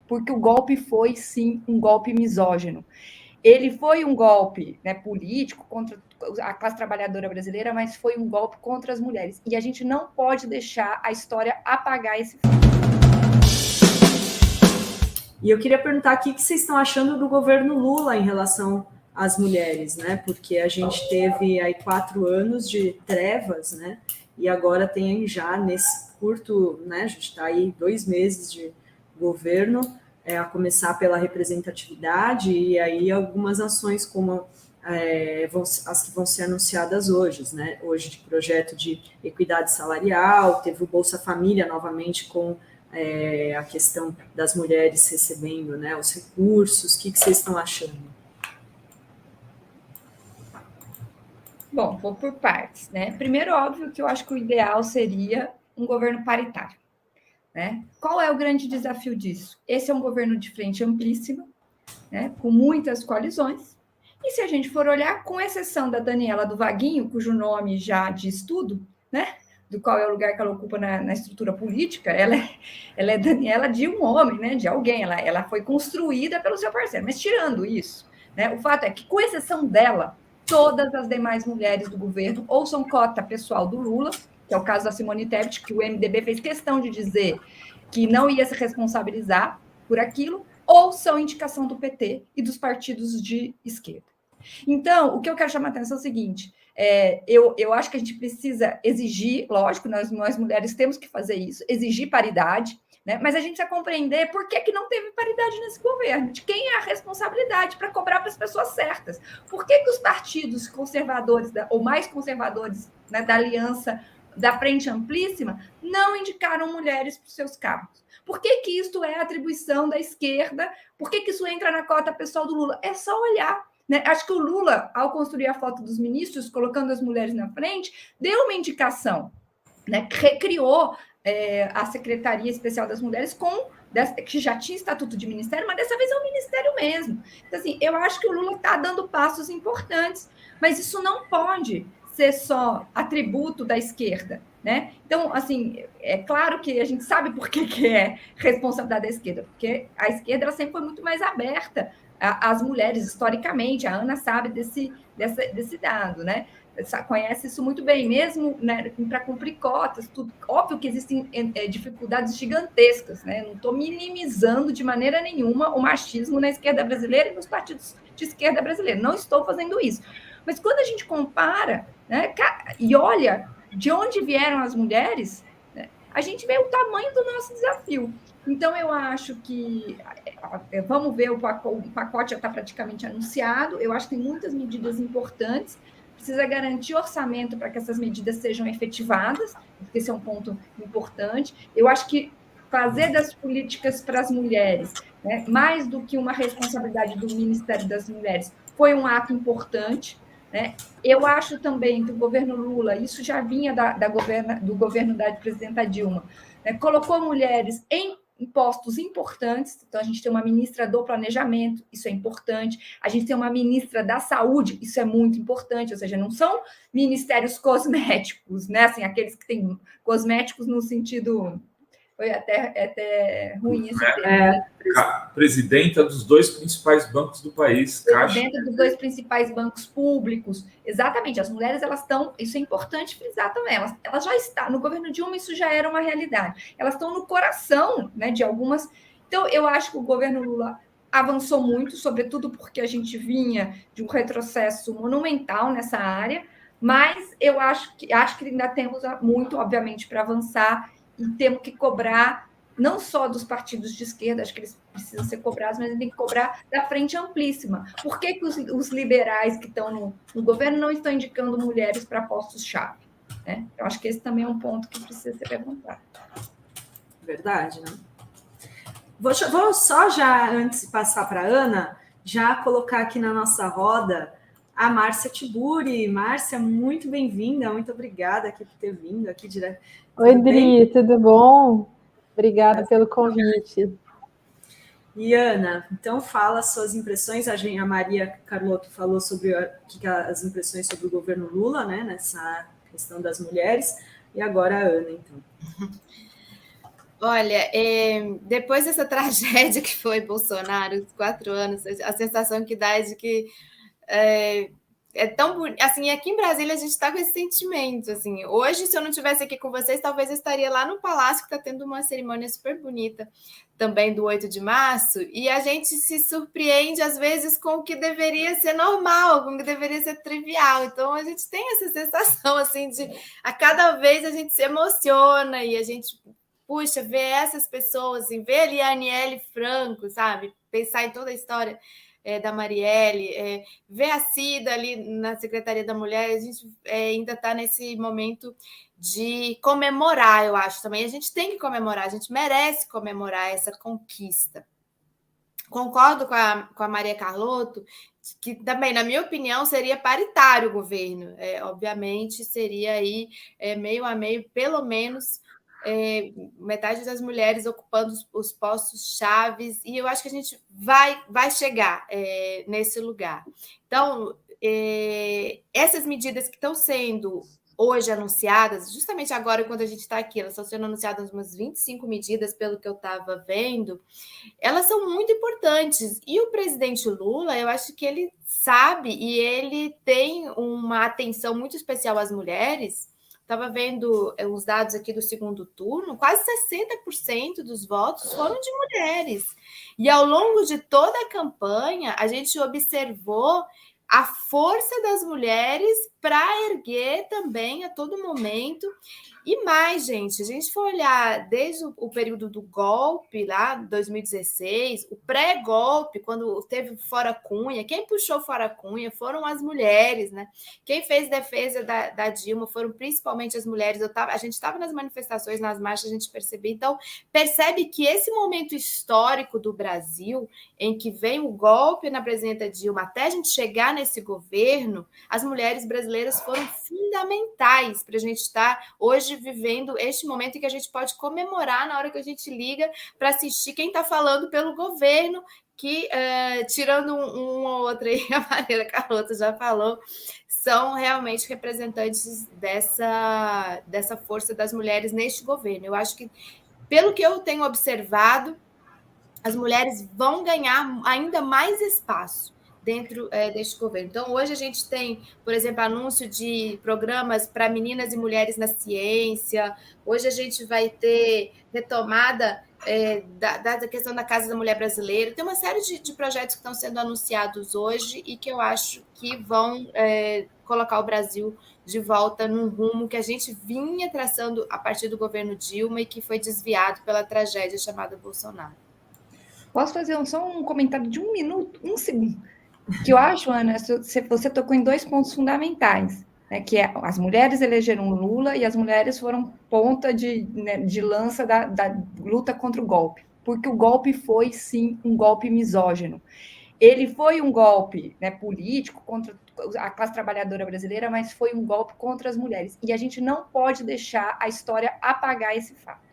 porque o golpe foi, sim, um golpe misógino. Ele foi um golpe, né, político contra a classe trabalhadora brasileira, mas foi um golpe contra as mulheres. E a gente não pode deixar a história apagar esse fato. E eu queria perguntar aqui o que vocês estão achando do governo Lula em relação às mulheres, né? Porque a gente teve aí 4 anos de trevas, né? E agora tem já nesse curto, né? A gente está aí 2 meses de governo, a começar pela representatividade e aí algumas ações como as que vão ser anunciadas hoje, né? Hoje de projeto de equidade salarial, teve o Bolsa Família novamente com a questão das mulheres recebendo, né, os recursos. O que vocês estão achando? Bom, vou por partes, né? Primeiro, óbvio que eu acho que o ideal seria um governo paritário, né? Qual é o grande desafio disso? Esse é um governo de frente amplíssima, né, com muitas coalizões, e se a gente for olhar, com exceção da Daniela do Vaguinho, cujo nome já diz tudo, né, do qual é o lugar que ela ocupa na estrutura política, ela é Daniela de um homem, né, de alguém, ela foi construída pelo seu parceiro, mas tirando isso, né, o fato é que, com exceção dela, todas as demais mulheres do governo ou são cota pessoal do Lula, que é o caso da Simone Tebet, que o MDB fez questão de dizer que não ia se responsabilizar por aquilo, ou são indicação do PT e dos partidos de esquerda. Então, o que eu quero chamar a atenção é o seguinte, eu acho que a gente precisa exigir, lógico, nós mulheres temos que fazer isso, exigir paridade, né? Mas a gente precisa compreender por que não teve paridade nesse governo, de quem é a responsabilidade para cobrar para as pessoas certas. Por que os partidos conservadores, ou mais conservadores, né, da aliança da Frente Amplíssima, não indicaram mulheres para os seus cargos? Por que isso é atribuição da esquerda? Por que isso entra na cota pessoal do Lula? É só olhar, né? Acho que o Lula, ao construir a foto dos ministros, colocando as mulheres na frente, deu uma indicação, né? Recriou a Secretaria Especial das Mulheres, que já tinha estatuto de ministério, mas dessa vez é um ministério mesmo. Então, assim, eu acho que o Lula está dando passos importantes, mas isso não pode ser só atributo da esquerda, né? Então, assim, é claro que a gente sabe por que é responsabilidade da esquerda, porque a esquerda ela sempre foi muito mais aberta às mulheres, historicamente. A Ana sabe desse dado, né? Conhece isso muito bem, mesmo, né, para cumprir cotas, tudo. Óbvio que existem dificuldades gigantescas, né? Não estou minimizando de maneira nenhuma o machismo na esquerda brasileira e nos partidos de esquerda brasileira. Não estou fazendo isso. Mas quando a gente compara, né, e olha de onde vieram as mulheres, né, a gente vê o tamanho do nosso desafio. Então, eu acho que vamos ver, o pacote já está praticamente anunciado. Eu acho que tem muitas medidas importantes. Precisa garantir orçamento para que essas medidas sejam efetivadas, porque esse é um ponto importante. Eu acho que fazer das políticas para as mulheres, né, mais do que uma responsabilidade do Ministério das Mulheres, foi um ato importante, né? Eu acho também que o governo Lula, isso já vinha do governo da presidenta Dilma, né, colocou mulheres em postos importantes. Então, a gente tem uma ministra do planejamento, isso é importante. A gente tem uma ministra da saúde, isso é muito importante. Ou seja, não são ministérios cosméticos, né? Assim, aqueles que têm cosméticos no sentido... Foi até ruim esse termo. Presidenta dos 2 principais bancos do país. Presidenta dos 2 principais bancos públicos. Exatamente, as mulheres, elas estão... Isso é importante frisar também. Elas já estão... No governo Dilma, isso já era uma realidade. Elas estão no coração, né, de algumas... Então, eu acho que o governo Lula avançou muito, sobretudo porque a gente vinha de um retrocesso monumental nessa área, mas eu acho que ainda temos muito, obviamente, para avançar, e temos que cobrar não só dos partidos de esquerda, acho que eles precisam ser cobrados, mas tem que cobrar da Frente Amplíssima. Por que os liberais que estão no governo não estão indicando mulheres para postos-chave? Né? Eu acho que esse também é um ponto que precisa ser levantado. Verdade, né? Vou só já, antes de passar para a Ana, já colocar aqui na nossa roda a Márcia Tiburi. Márcia, muito bem-vinda, muito obrigada aqui por ter vindo aqui direto. Oi, Dri, tudo bom? Obrigada pelo convite. E, Ana, então fala suas impressões. A Maria Carlotto falou sobre as impressões sobre o governo Lula, né, nessa questão das mulheres. E agora a Ana, então. Olha, depois dessa tragédia que foi Bolsonaro, os 4 anos, a sensação que dá é de que é tão bonito. Assim, aqui em Brasília a gente está com esse sentimento. Assim, hoje, se eu não estivesse aqui com vocês, talvez eu estaria lá no Palácio, que está tendo uma cerimônia super bonita também do 8 de março, e a gente se surpreende, às vezes, com o que deveria ser normal, com o que deveria ser trivial. Então, a gente tem essa sensação, assim, de a cada vez a gente se emociona e a gente, puxa, ver essas pessoas, assim, ver ali a Aniele Franco, sabe? Pensar em toda a história da Marielle, ver a Cida ali na Secretaria da Mulher, a gente ainda está nesse momento de comemorar, eu acho também. A gente tem que comemorar, a gente merece comemorar essa conquista. Concordo com a Maria Carlotto, que também, na minha opinião, seria paritário o governo. Obviamente, seria aí meio a meio, pelo menos metade das mulheres ocupando os postos chaves, e eu acho que a gente vai chegar nesse lugar. Então, essas medidas que estão sendo hoje anunciadas, justamente agora, quando a gente está aqui, elas estão sendo anunciadas umas 25 medidas, pelo que eu estava vendo, elas são muito importantes. E o presidente Lula, eu acho que ele sabe e ele tem uma atenção muito especial às mulheres. Estava vendo os dados aqui do segundo turno, quase 60% dos votos foram de mulheres. E ao longo de toda a campanha, a gente observou a força das mulheres para erguer também a todo momento. E mais, gente, se a gente for olhar desde o período do golpe, lá 2016, o pré-golpe, quando teve Fora Cunha, quem puxou Fora Cunha foram as mulheres, né? Quem fez defesa da Dilma foram principalmente as mulheres. A gente estava nas manifestações, nas marchas, a gente percebeu. Então, percebe que esse momento histórico do Brasil, em que vem o golpe na presidenta Dilma, até a gente chegar nesse governo, as mulheres brasileiras foram fundamentais para a gente estar hoje vivendo este momento em que a gente pode comemorar na hora que a gente liga para assistir quem está falando pelo governo, que, tirando um ou outro aí, a Maria Carlotto já falou, são realmente representantes dessa força das mulheres neste governo. Eu acho que, pelo que eu tenho observado, as mulheres vão ganhar ainda mais espaço dentro deste governo. Então, hoje a gente tem, por exemplo, anúncio de programas para meninas e mulheres na ciência. Hoje a gente vai ter retomada da questão da Casa da Mulher Brasileira. Tem uma série de projetos que estão sendo anunciados hoje e que eu acho que vão colocar o Brasil de volta num rumo que a gente vinha traçando a partir do governo Dilma e que foi desviado pela tragédia chamada Bolsonaro. Posso fazer só um comentário de 1 minuto, 1 segundo? Que eu acho, Ana, você tocou em 2 pontos fundamentais, né, que é as mulheres elegeram Lula e as mulheres foram ponta de lança da luta contra o golpe, porque o golpe foi, sim, um golpe misógino. Ele foi um golpe, né, político contra a classe trabalhadora brasileira, mas foi um golpe contra as mulheres. E a gente não pode deixar a história apagar esse fato.